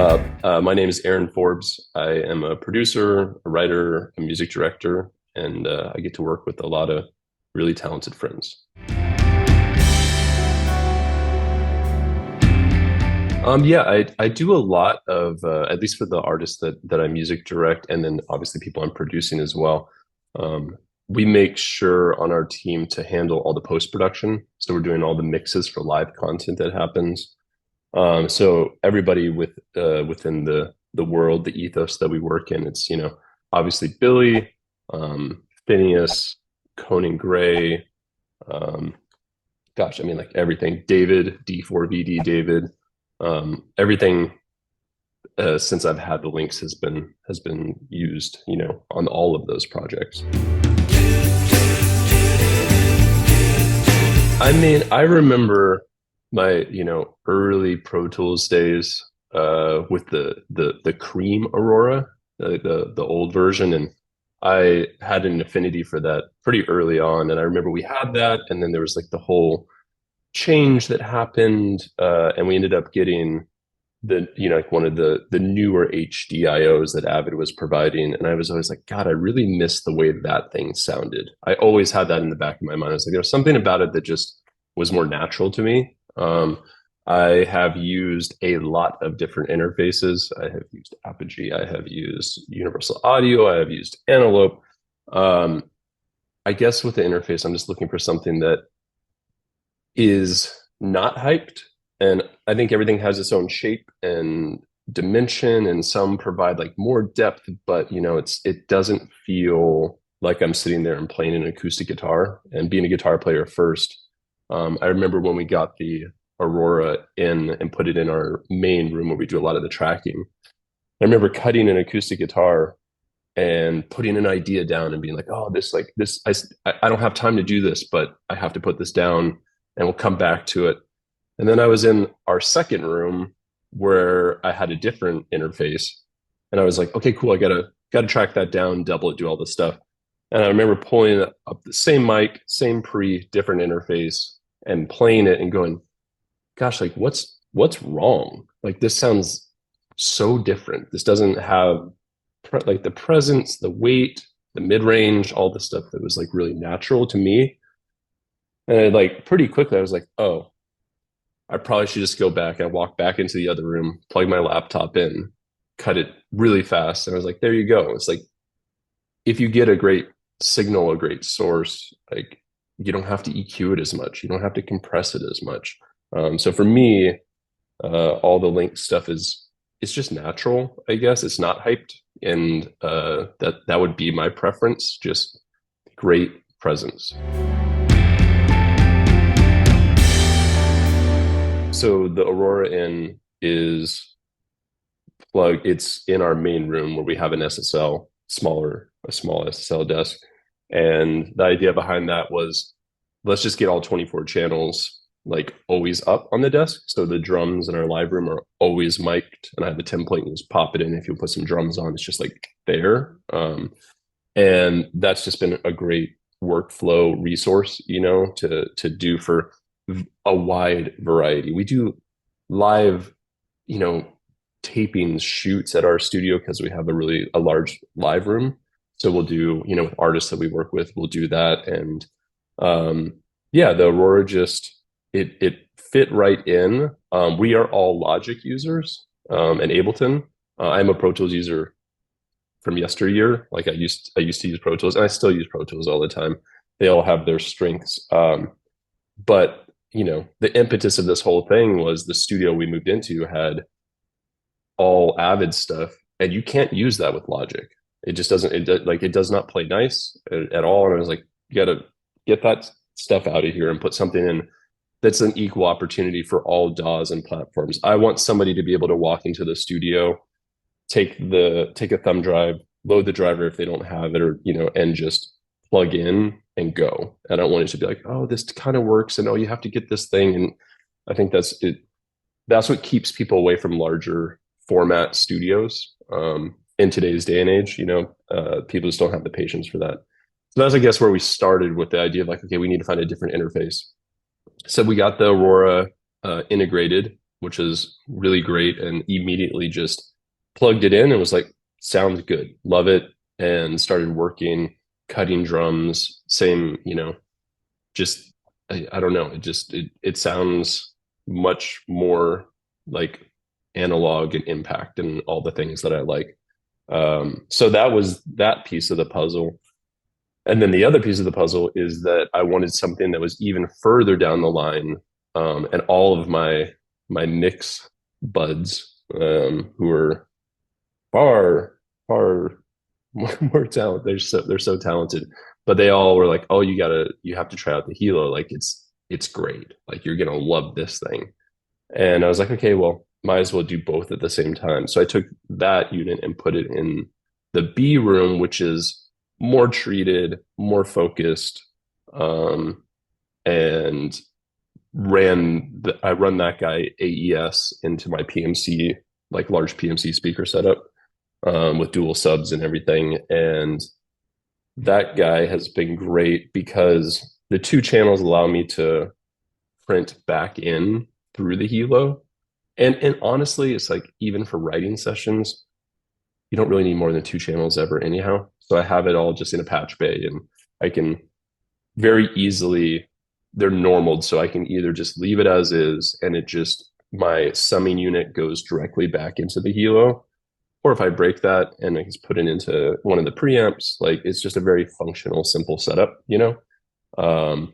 My name is Aron Forbes. I am a producer, a writer, a music director, and I get to work with a lot of really talented friends. Yeah, I do a lot of at least for the artists that I music direct, and then obviously people I'm producing as well. Um, we make sure on our team to handle all the post production, so we're doing all the mixes for live content that happens. So everybody within the world, the ethos that we work in, it's obviously Billy, Finneas, Conan Gray, um, gosh, I mean like everything. David, D4VD David, everything since I've had the Lynx has been used, on all of those projects. I mean, I remember my, early Pro Tools days with the cream Aurora, the old version, and I had an affinity for that pretty early on. And I remember we had that, and then there was like the whole change that happened, and we ended up getting like one of the newer HDIOs that Avid was providing, and I was always like, God, I really miss the way that thing sounded. I always had that in the back of my mind. I was like, there was something about it that just was more natural to me. I have used a lot of different interfaces. I have used Apogee, I have used Universal Audio, I have used Antelope. Um, I guess with the interface, I'm just looking for something that is not hyped. And I think everything has its own shape and dimension, and some provide like more depth, but it doesn't feel like I'm sitting there and playing an acoustic guitar. And being a guitar player first, I remember when we got the Aurora in and put it in our main room where we do a lot of the tracking. I remember cutting an acoustic guitar and putting an idea down and being like, oh, I don't have time to do this, but I have to put this down and we'll come back to it. And then I was in our second room where I had a different interface, and I was like, okay, cool. I gotta track that down, double it, do all this stuff. And I remember pulling up the same mic, same pre, different interface, and playing it and going, gosh, like what's wrong? Like this sounds so different. This doesn't have like the presence, the weight, the mid range, all the stuff that was like really natural to me. And like pretty quickly, I was like, oh, I probably should just go back. I walked back into the other room, plug my laptop in, cut it really fast. And I was like, there you go. It's like, if you get a great signal, a great source, like you don't have to EQ it as much. You don't have to compress it as much. So for me, all the Lynx stuff it's just natural, I guess. It's not hyped. And that would be my preference, just great presence. So the Aurora is plug. It's in our main room where we have an SSL, a small SSL desk. And the idea behind that was, let's just get all 24 channels like always up on the desk. So the drums in our live room are always mic'd, and I have a template and just pop it in. If you put some drums on, it's just like there. And that's just been a great workflow resource, to do for a wide variety. We do live, tapings, shoots at our studio because we have a large live room. So we'll do, with artists that we work with, we'll do that. And yeah, the Aurora it fit right in. We are all Logic users, and Ableton. I'm a Pro Tools user from yesteryear. Like I used to use Pro Tools, and I still use Pro Tools all the time. They all have their strengths. But the impetus of this whole thing was the studio we moved into had all Avid stuff, and you can't use that with Logic. It just doesn't. It does not play nice at all. And I was like, you got to get that stuff out of here and put something in that's an equal opportunity for all DAWs and platforms. I want somebody to be able to walk into the studio, take a thumb drive, load the driver if they don't have it, or and just plug in and go. I don't want it to be like, oh, this kind of works, and oh, you have to get this thing. And I think that's it. That's what keeps people away from larger format studios in today's day and age. People just don't have the patience for that. So that's, I guess, where we started with the idea of like, okay, we need to find a different interface. So we got the Aurora integrated. which is really great, and immediately just plugged it in and was like, sounds good, love it, and started working, cutting drums, same, just I don't know, it sounds much more like analog and impact and all the things that I like. So that was that piece of the puzzle. And then the other piece of the puzzle is that I wanted something that was even further down the line. And all of my mix buds, who are far, far more talented. They're so talented, but they all were like, "Oh, you have to try out the Hilo. Like it's great. Like you're gonna love this thing." And I was like, "Okay, well, might as well do both at the same time." So I took that unit and put it in the B room, which is more treated, more focused, and I run that guy AES into my PMC, like large PMC speaker setup, with dual subs and everything. And that guy has been great because the two channels allow me to print back in through the Hilo. And honestly, it's like even for writing sessions, you don't really need more than two channels ever anyhow. So I have it all just in a patch bay, and I can very easily, they're normaled, so I can either just leave it as is and it just, my summing unit goes directly back into the Hilo, or if I break that and I just put it into one of the preamps, like it's just a very functional, simple setup. Um,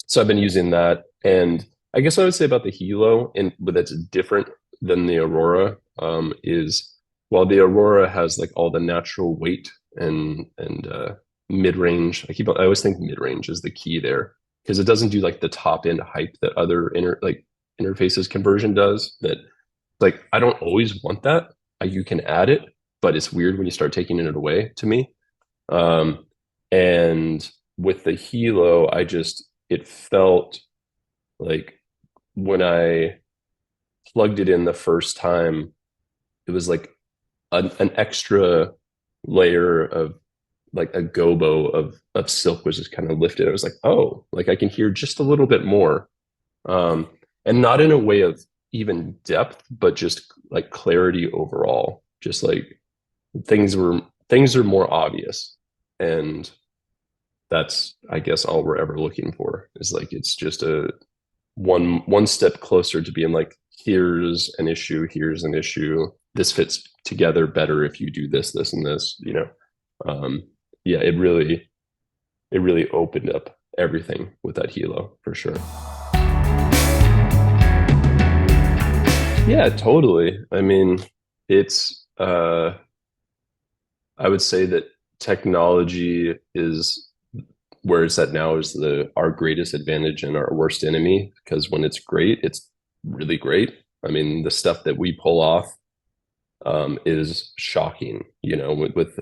so I've been using that. And I guess what I would say about the Hilo, but that's different than the Aurora, is while the Aurora has like all the natural weight and mid-range, I always think mid-range is the key there, because it doesn't do like the top end hype that other interfaces conversion does. That, like, I don't always want that. You can add it, but it's weird when you start taking it away to me. And with the Hilo, it felt like when I plugged it in the first time, it was like an extra layer of like a gobo of silk was just kind of lifted. I was like, oh, like I can hear just a little bit more. Um, and not in a way of even depth, but just like clarity overall. Just like things are more obvious. And that's, I guess, all we're ever looking for, is like it's just a one step closer to being like, here's an issue, here's an issue. This fits together better if you do this, this, and this. Yeah, it really opened up everything with that Hilo for sure. Yeah, totally. I mean, it's I would say that technology is where it's at now is our greatest advantage and our worst enemy, because when it's great, it's really great. I mean, the stuff that we pull off, is shocking, with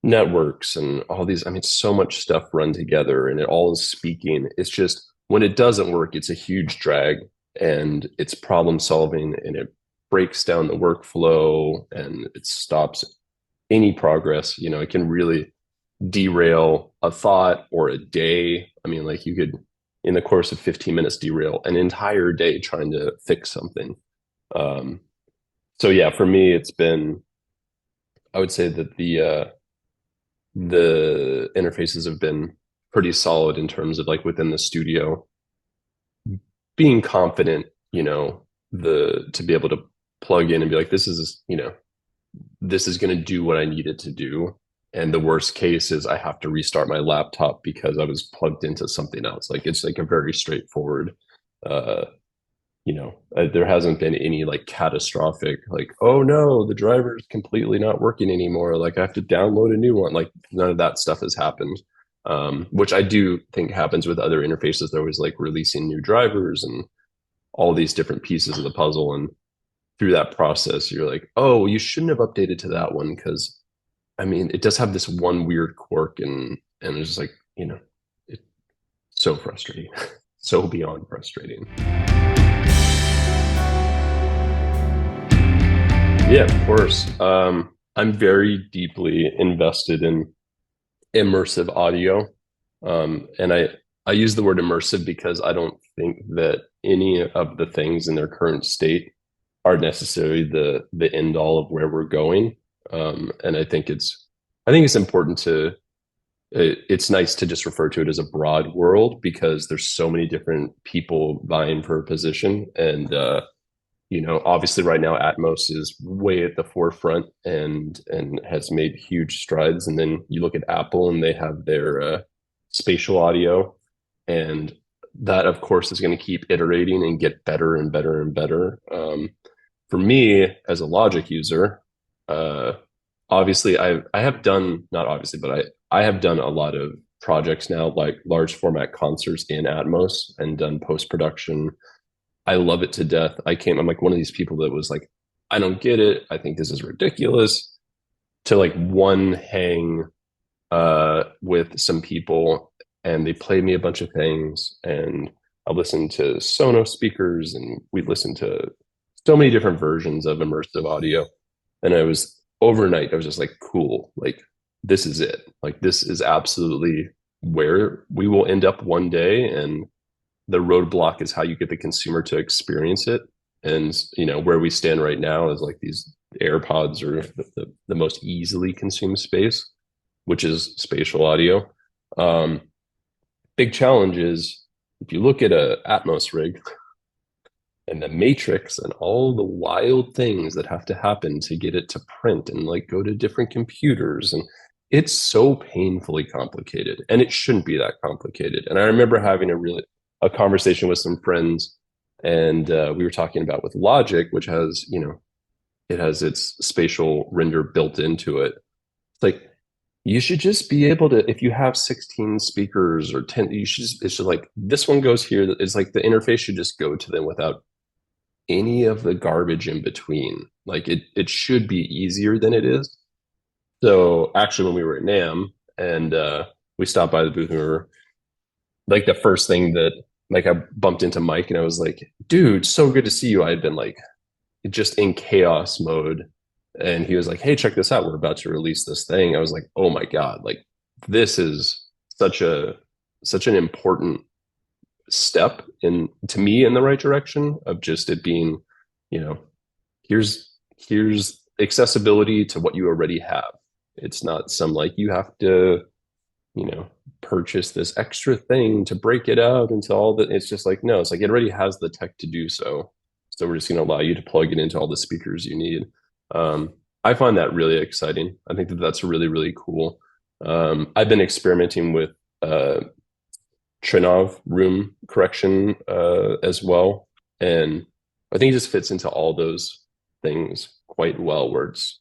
networks and all these. I mean, so much stuff run together and it all is speaking. It's just when it doesn't work, it's a huge drag, and it's problem solving, and it breaks down the workflow and it stops any progress. It can really derail a thought or a day. I mean, like you could, in the course of 15 minutes, derail an entire day trying to fix something. Um, so yeah, for me, I would say that the interfaces have been pretty solid in terms of like within the studio, being confident, to be able to plug in and be like, this is going to do what I need it to do. And the worst case is I have to restart my laptop because I was plugged into something else. Like it's like a very straightforward, there hasn't been any like catastrophic, like, oh no, the driver's completely not working anymore, like I have to download a new one. Like none of that stuff has happened, which I do think happens with other interfaces. They're always like releasing new drivers and all these different pieces of the puzzle. And through that process, you're like, oh, you shouldn't have updated to that one because, I mean, it does have this one weird quirk, and it's just like, it's so frustrating, so beyond frustrating. Yeah, of course. I'm very deeply invested in immersive audio. And I use the word immersive because I don't think that any of the things in their current state are necessarily the end all of where we're going. And I think it's important to it's nice to just refer to it as a broad world because there's so many different people vying for a position. And obviously right now Atmos is way at the forefront and has made huge strides. And then you look at Apple and they have their spatial audio, and that of course is going to keep iterating and get better and better and better. For me as a Logic user, uh, obviously I have done, not obviously, but I have done a lot of projects now, like large format concerts in Atmos and done post production. I love it to death. I'm like one of these people that was like, I don't get it. I think this is ridiculous. To like one hang with some people, and they played me a bunch of things, and I listened to Sonos speakers, and we listened to so many different versions of immersive audio. And I was overnight, I was just like, cool, like this is it. Like this is absolutely where we will end up one day. And the roadblock is how you get the consumer to experience it. And where we stand right now is like these AirPods are the most easily consumed space, which is spatial audio. Um, Big challenge is if you look at a Atmos rig and the matrix and all the wild things that have to happen to get it to print and like go to different computers, and it's so painfully complicated, and it shouldn't be that complicated. And I remember having a conversation with some friends, and we were talking about with Logic, which has it has its spatial render built into it. It's like you should just be able to, if you have 16 speakers or 10, it's just like this one goes here. It's like the interface should just go to them without any of the garbage in between. Like it should be easier than it is. So actually when we were at NAM and we stopped by the booth, and we were like the first thing that like I bumped into Mike and I was like, dude, so good to see you. I had been like just in chaos mode. And he was like, hey, check this out. We're about to release this thing. I was like, oh my God, like this is such an important step in to me in the right direction of just it being, you know, here's accessibility to what you already have. It's not some like you have to, purchase this extra thing to break it out into all the, it's just like, no, it's like it already has the tech to do so. So we're just going to allow you to plug it into all the speakers you need. I find that really exciting. I think that that's really, really cool. I've been experimenting with Trinov room correction as well. And I think it just fits into all those things quite well, where it's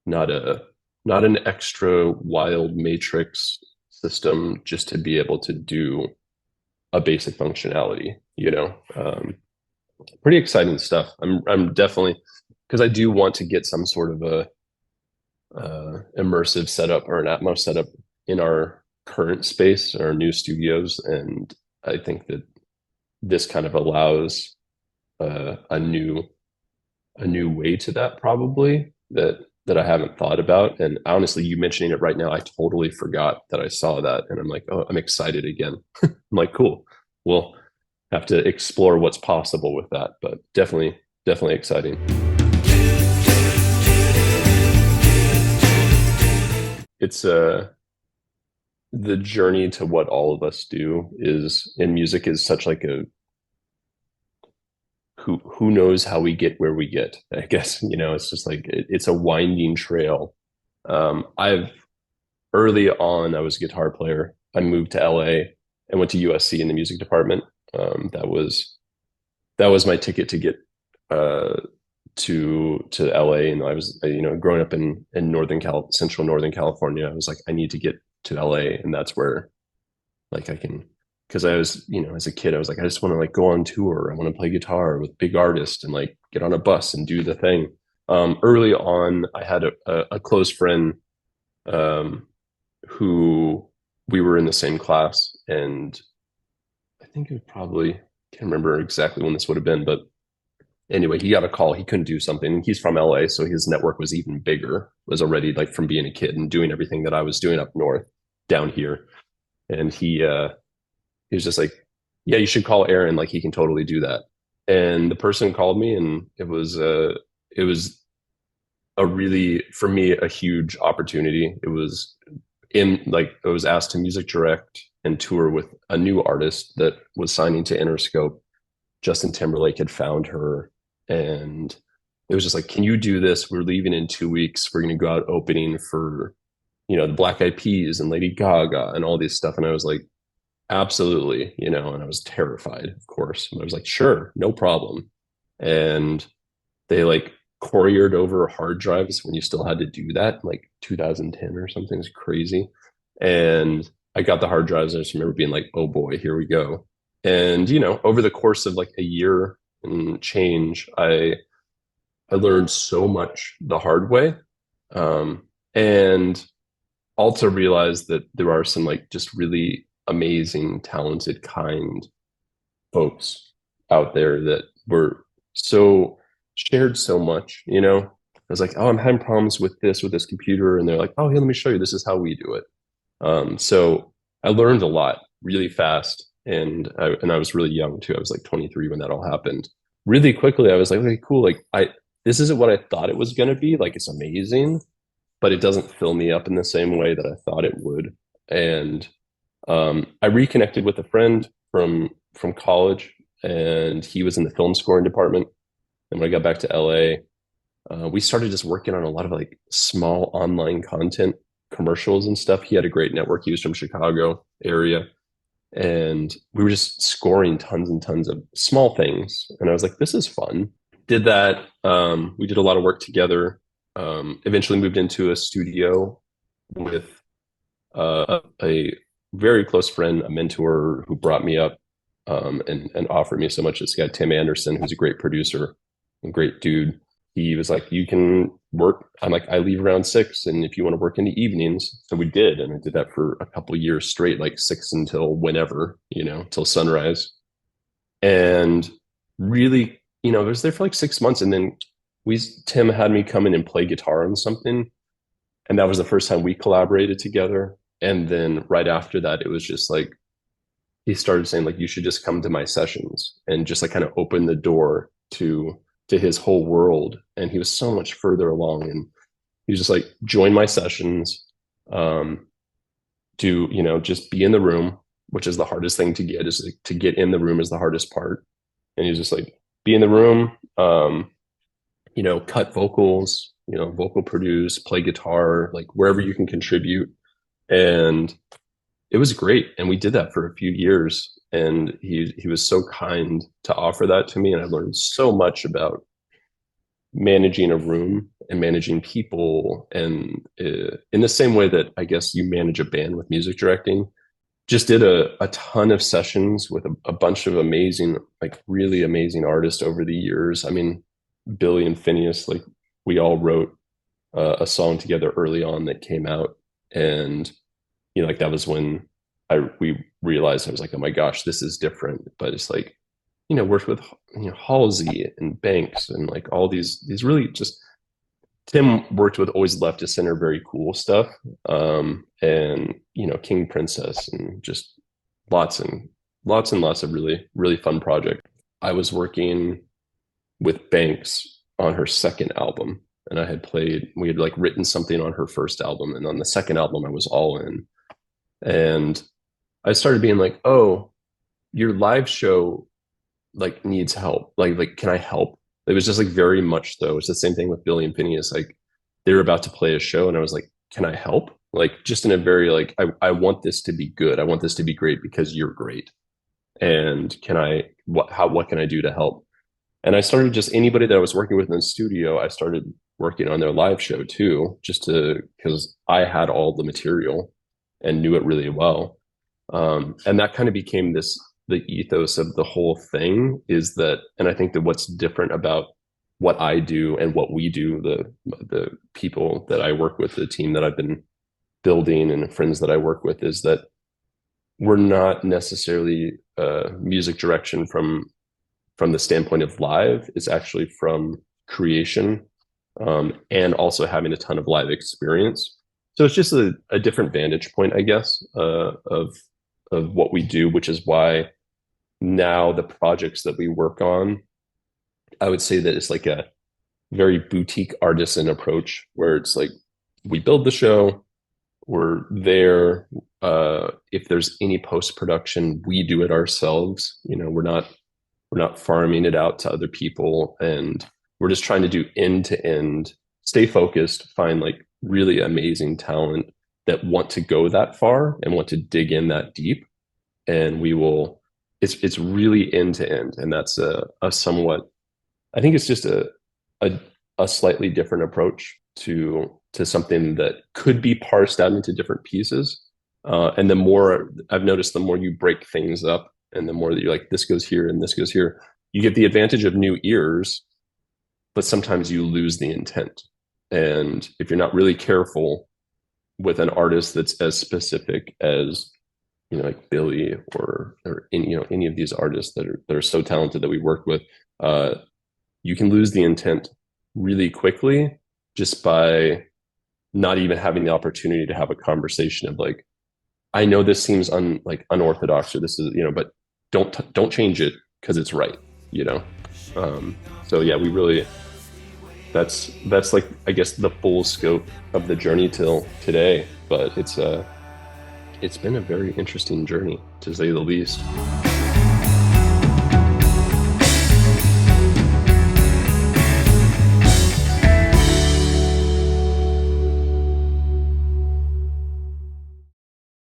not an extra wild matrix system just to be able to do a basic functionality. Pretty exciting stuff. I'm definitely, because I do want to get some sort of a immersive setup or an Atmos setup in our current space, our new studios, and I think that this kind of allows a new way to that, probably that I haven't thought about. And honestly, you mentioning it right now, I totally forgot that I saw that, and I'm like, oh, I'm excited again. I'm like, cool. We'll have to explore what's possible with that, but definitely exciting. It's the journey to what all of us do is in music is such like a who knows how we get where we get. I guess it's just like it's a winding trail. I've Early on I was a guitar player. I moved to LA and went to USC in the music department. That was my ticket to get uh, to LA. And I was growing up in central Northern California. I was like, I need to get to LA, and that's where like I can, because I was as a kid I was like, I just want to like go on tour. I want to play guitar with big artists and like get on a bus and do the thing. Early on I had a close friend um, who we were in the same class, and I think it probably can't remember exactly when this would have been, but anyway, he got a call. He couldn't do something. He's from LA, so his network was even bigger, was already like from being a kid and doing everything that I was doing up north down here. And he was just like, yeah, you should call Aaron. Like he can totally do that. And the person called me, and it was a really, for me, a huge opportunity. It was in like I was asked to music direct and tour with a new artist that was signing to Interscope. Justin Timberlake had found her, and it was just like, can you do this? We're leaving in 2 weeks. We're going to go out opening for, the Black Eyed Peas and Lady Gaga and all these stuff. And I was like, absolutely, and I was terrified, of course. But I was like, sure, no problem. And they like couriered over hard drives when you still had to do that, like 2010 or something. It's crazy. And I got the hard drives. And I just remember being like, oh boy, here we go. And, over the course of like a year and change, I learned so much the hard way. And also realized that there are some like just really amazing, talented, kind folks out there that were so shared so much, I was like, oh, I'm having problems with this computer. And they're like, oh, here, let me show you. This is how we do it. So I learned a lot really fast. And I was really young too. I was like 23 when that all happened. Really quickly, I was like, okay, cool. Like this isn't what I thought it was going to be. Like it's amazing, but it doesn't fill me up in the same way that I thought it would. And I reconnected with a friend from college, and he was in the film scoring department. And when I got back to LA, we started just working on a lot of like small online content commercials and stuff. He had a great network. He was from Chicago area, and we were just scoring tons and tons of small things. And I was like, this is fun. Did that. We did a lot of work together. Eventually moved into a studio with a very close friend, a mentor who brought me up, and offered me so much. This guy, Tim Anderson, who's a great producer, a great dude. He was like, you can work. I'm like, I leave around 6. And if you want to work in the evenings. So we did. And I did that for a couple of years straight, like 6 until whenever, till sunrise. And really, I was there for like 6 months. And then Tim had me come in and play guitar on something. And that was the first time we collaborated together. And then right after that, it was just like, he started saying like, you should just come to my sessions, and just like kind of open the door to his whole world. And he was so much further along, and he was just like, join my sessions, just be in the room, which is the hardest thing to get, is like, to get in the room is the hardest part. And he was just like, be in the room, cut vocals, vocal produce, play guitar, like wherever you can contribute. And it was great. And we did that for a few years. And he was so kind to offer that to me. And I learned so much about managing a room and managing people. And in the same way that I guess you manage a band with music directing, just did a ton of sessions with a bunch of amazing, like really amazing artists over the years. I mean, Billie and Finneas, like we all wrote a song together early on that came out. And like that was when we realized, I was like, oh my gosh, this is different. But it's like, worked with Halsey and Banks and like all these really just, Tim worked with always left to center very cool stuff, and King Princess, and just lots of really really fun projects. I was working with Banks on her second album, and we had like written something on her first album, and on the second album I was all in. And I started being like, oh, your live show like needs help. Like, can I help? It was just like very much though. It's the same thing with Billie and Finneas. Like they were about to play a show, and I was like, can I help? Like just in a very like, I want this to be good. I want this to be great because you're great. And what can I do to help? And I started, just anybody that I was working with in the studio, I started working on their live show too, because I had all the material and knew it really well. And that kind of became the ethos of the whole thing, is that, and I think that what's different about what I do and what we do, the people that I work with, the team that I've been building and friends that I work with, is that we're not necessarily music direction from the standpoint of live. It's actually from creation, and also having a ton of live experience. So it's just a different vantage point, I guess, of what we do, which is why now the projects that we work on, I would say that it's like a very boutique artisan approach where it's like we build the show, we're there. If there's any post production, we do it ourselves. We're not farming it out to other people, and we're just trying to do end to end, stay focused, find like really amazing talent that want to go that far and want to dig in that deep, and we will. It's really end to end, and that's a somewhat. I think it's just a a slightly different approach to something that could be parsed out into different pieces. And the more I've noticed, the more you break things up, and the more that you're like, this goes here and this goes here, you get the advantage of new ears, but sometimes you lose the intent. And if you're not really careful with an artist that's as specific as like Billie or any of these artists that are so talented that we work with, you can lose the intent really quickly just by not even having the opportunity to have a conversation of like, I know this seems unorthodox, or this is, but don't change it because it's right, you know. So yeah, we really that's like, I guess, the full scope of the journey till today. But it's been a very interesting journey, to say the least.